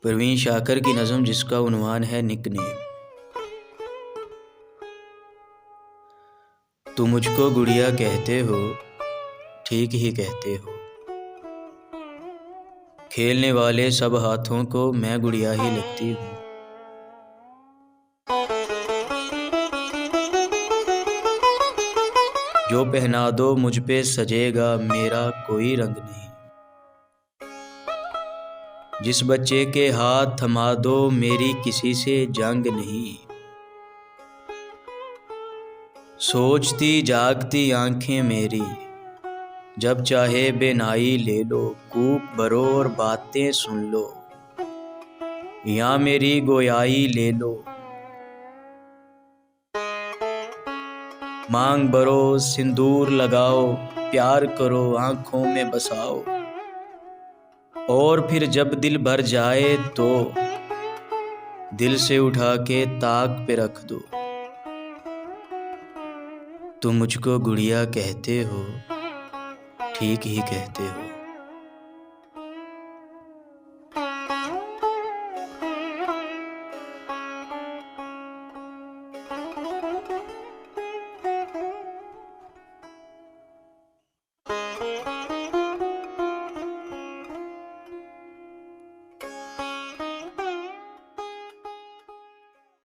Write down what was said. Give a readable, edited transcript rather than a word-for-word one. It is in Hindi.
परवीन शाकर की नज़म जिसका उन्वान है निकनेम। तुम मुझको गुड़िया कहते हो, ठीक ही कहते हो। खेलने वाले सब हाथों को मैं गुड़िया ही लगती हूँ। जो पहना दो मुझ पे सजेगा मेरा कोई रंग नहीं। जिस बच्चे के हाथ थमा दो मेरी किसी से जंग नहीं। सोचती जागती आंखें मेरी, जब चाहे बेनाई ले लो। कूक भरो और बातें सुन लो, या मेरी गोयाई ले लो। मांग भरो सिंदूर लगाओ, प्यार करो आंखों में बसाओ। और फिर जब दिल भर जाए तो दिल से उठा के ताक पे रख दो। तुम मुझको गुड़िया कहते हो, ठीक ही कहते हो।